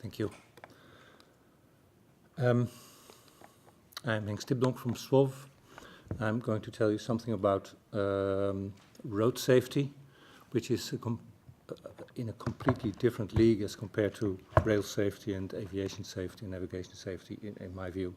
Thank you. I'm Stipdonk from SWOV. I'm going to tell you something about road safety, which is in a completely different league as compared to rail safety and aviation safety and navigation safety, in my view,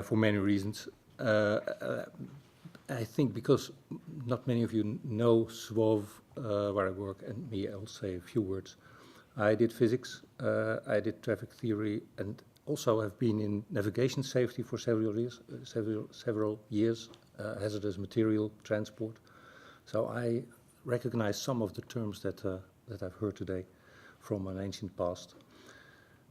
for many reasons. I think because not many of you know SWOV, where I work, and me, I'll say a few words. I did physics, I did traffic theory, and also have been in navigation safety for several years, hazardous material transport. So I recognize some of the terms that I've heard today from an ancient past.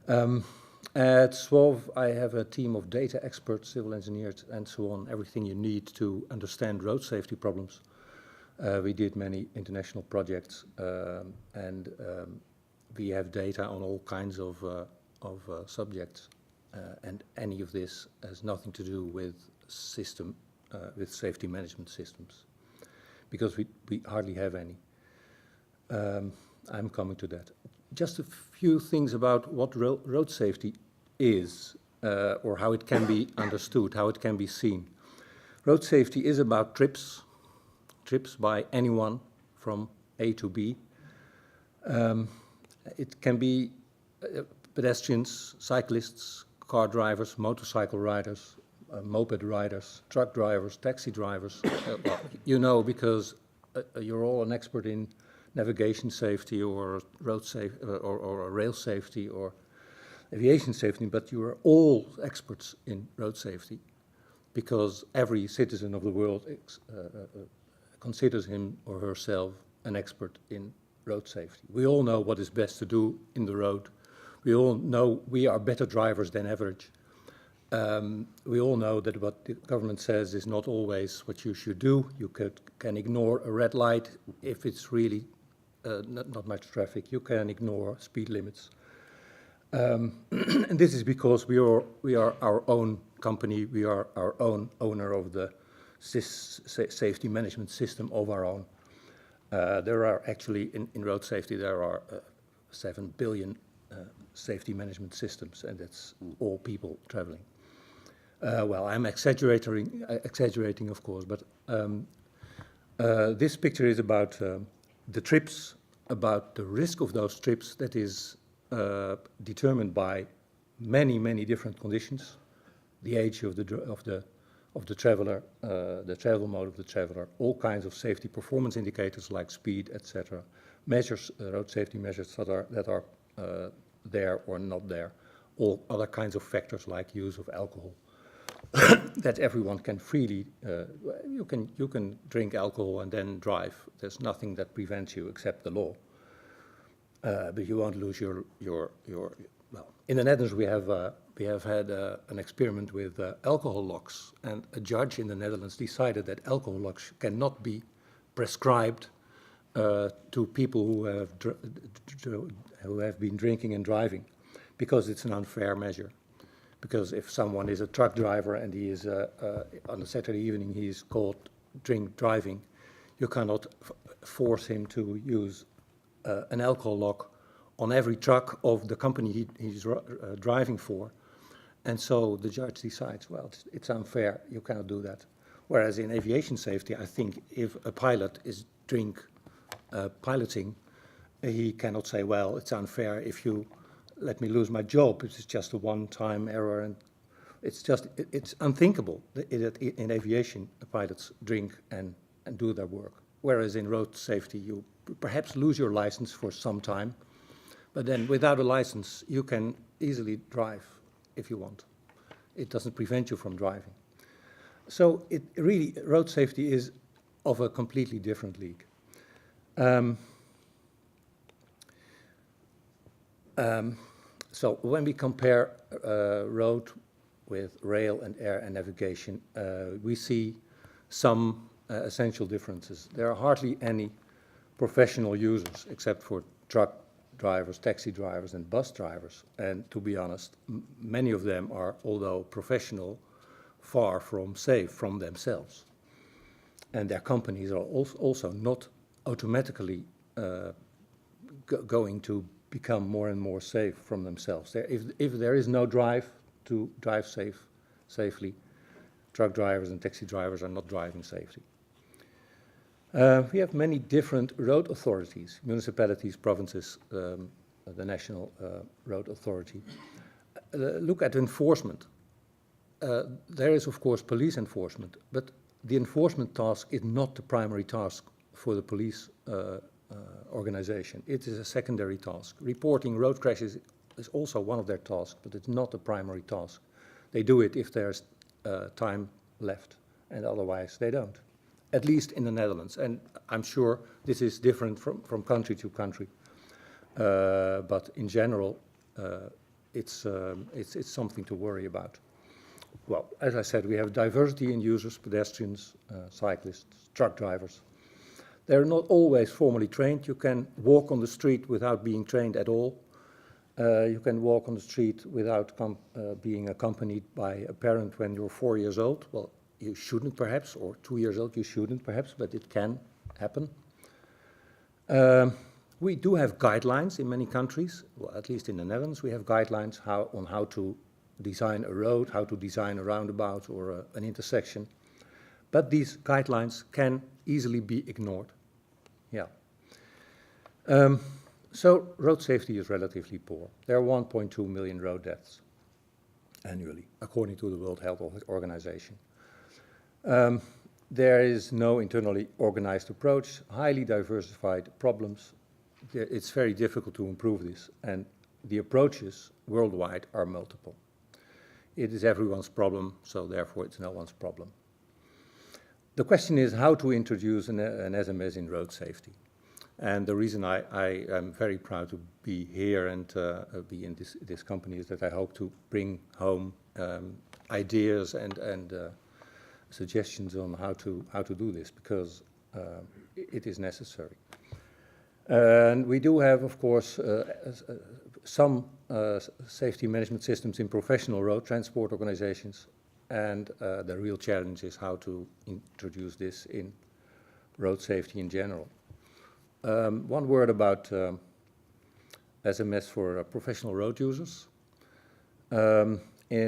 At SWOV, I have a team of data experts, civil engineers, and so on, everything you need to understand road safety problems. We did many international projects, and we have data on all kinds of subjects, and any of this has nothing to do with with safety management systems, because we hardly have any. I'm coming to that. Just a few things about what road safety is, or how it can be understood, how it can be seen. Road safety is about trips by anyone from A to B. It can be pedestrians, cyclists, car drivers, motorcycle riders, moped riders, truck drivers, taxi drivers. Well, you know, because you're all an expert in navigation safety or road safety or rail safety or aviation safety, but you are all experts in road safety because every citizen of the world considers him or herself an expert in road safety. We all know what is best to do in the road. We all know we are better drivers than average. We all know that what the government says is not always what you should do. You can ignore a red light if it's really not much traffic. You can ignore speed limits. And this is because we are our own company. We are our own owner of the safety management system of our own. There are actually, in road safety, there are 7 billion safety management systems, and that's all people traveling. Well, I'm exaggerating, of course, but this picture is about the trips, about the risk of those trips that is determined by many different conditions: the age of the traveler, the travel mode of the traveler, all kinds of safety performance indicators like speed, etc. Measures, road safety measures that are there or not there. All other kinds of factors like use of alcohol that everyone can freely. You can drink alcohol and then drive. There's nothing that prevents you except the law. But you won't lose your well. In the Netherlands, we have had an experiment with alcohol locks, and a judge in the Netherlands decided that alcohol locks cannot be prescribed to people who have been drinking and driving, because it's an unfair measure. Because if someone is a truck driver and he is on a Saturday evening he is caught driving, you cannot force him to use an alcohol lock on every truck of the company he's driving for. And so the judge decides, well, it's unfair, you cannot do that. Whereas in aviation safety, I think if a pilot is piloting, he cannot say, well, it's unfair if you let me lose my job. It's just a one-time error, and it's unthinkable that in aviation pilots drink and do their work. Whereas in road safety, you perhaps lose your license for some time, but then without a license, you can easily drive if you want. It doesn't prevent you from driving. So it really, road safety is of a completely different league. So when we compare road with rail and air and navigation, we see some essential differences. There are hardly any professional users except for truck drivers, taxi drivers, and bus drivers. And to be honest, many of them are, although professional, far from safe from themselves. And their companies are also not automatically going to become more and more safe from themselves. If there is no drive to drive safely, truck drivers and taxi drivers are not driving safely. We have many different road authorities, municipalities, provinces, the National Road Authority. Look at enforcement. There is, of course, police enforcement, but the enforcement task is not the primary task for the police organization. It is a secondary task. Reporting road crashes is also one of their tasks, but it's not a primary task. They do it if there's time left, and otherwise they don't. At least in the Netherlands, and I'm sure this is different from country to country. But in general, it's something to worry about. Well, as I said, we have diversity in users, pedestrians, cyclists, truck drivers. They're not always formally trained. You can walk on the street without being trained at all. You can walk on the street without being accompanied by a parent when you're 4 years old. Well, you shouldn't perhaps, or 2 years old, you shouldn't perhaps, but it can happen. We do have guidelines in many countries, well, at least in the Netherlands, we have guidelines on how to design a road, how to design a roundabout or an intersection. But these guidelines can easily be ignored. Yeah. So road safety is relatively poor. There are 1.2 million road deaths annually, according to the World Health Organization. There is no internally organized approach, highly diversified problems. It's very difficult to improve this, and the approaches worldwide are multiple. It is everyone's problem, so therefore it's no one's problem. The question is how to introduce an SMS in road safety. And the reason I am very proud to be here and be in this company is that I hope to bring home ideas and suggestions on how to do this, because it is necessary. And we do have, of course, some safety management systems in professional road transport organizations, and the real challenge is how to introduce this in road safety in general. One word about SMS for professional road users. In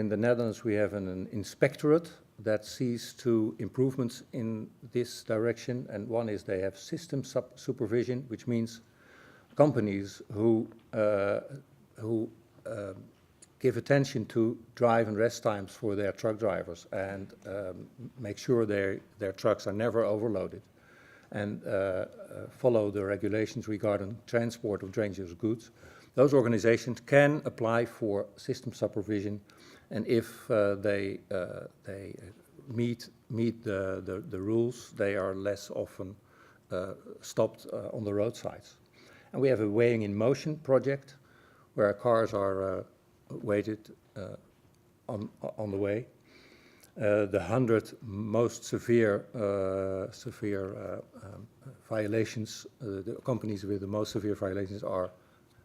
the Netherlands, we have an inspectorate that sees to improvements in this direction, and one is they have system supervision, which means companies who give attention to drive and rest times for their truck drivers and make sure their trucks are never overloaded, and follow the regulations regarding transport of dangerous goods. Those organizations can apply for system supervision, and if they meet the rules, they are less often stopped on the roadsides. And we have a weighing in motion project where cars are weighted on the way. The 100 most severe violations, the companies with the most severe violations are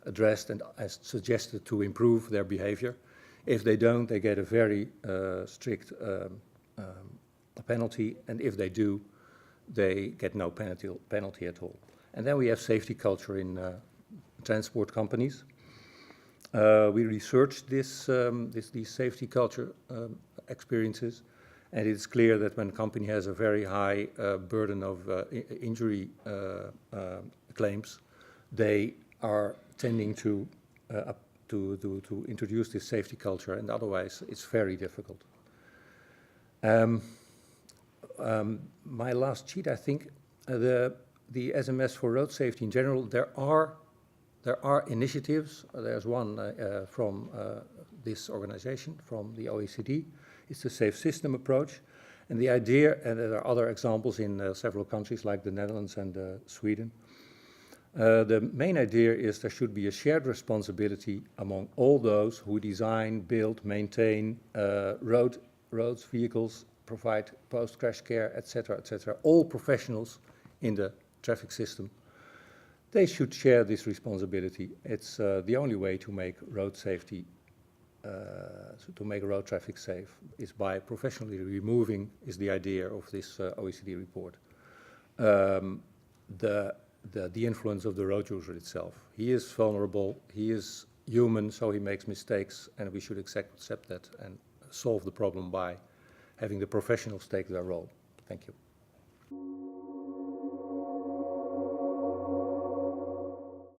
addressed and as suggested to improve their behavior. If they don't, they get a very strict penalty, and if they do, they get no penalty at all. And then we have safety culture in transport companies. We researched these safety culture experiences, and it's clear that when a company has a very high burden of injury claims, they are tending to introduce this safety culture, and otherwise it's very difficult. My last sheet, I think, the SMS for road safety in general, there are initiatives. There's one from this organization, from the OECD. It's the safe system approach. And the idea, and there are other examples in several countries like the Netherlands and Sweden. The main idea is there should be a shared responsibility among all those who design, build, maintain roads, vehicles, provide post-crash care, etc., etc. All professionals in the traffic system, they should share this responsibility. It's the only way to make road safety, to make road traffic safe, is by professionally removing, is the idea of this OECD report, the the influence of the road user itself. He is vulnerable, he is human, so he makes mistakes, and we should accept that and solve the problem by having the professionals take their role. Thank you.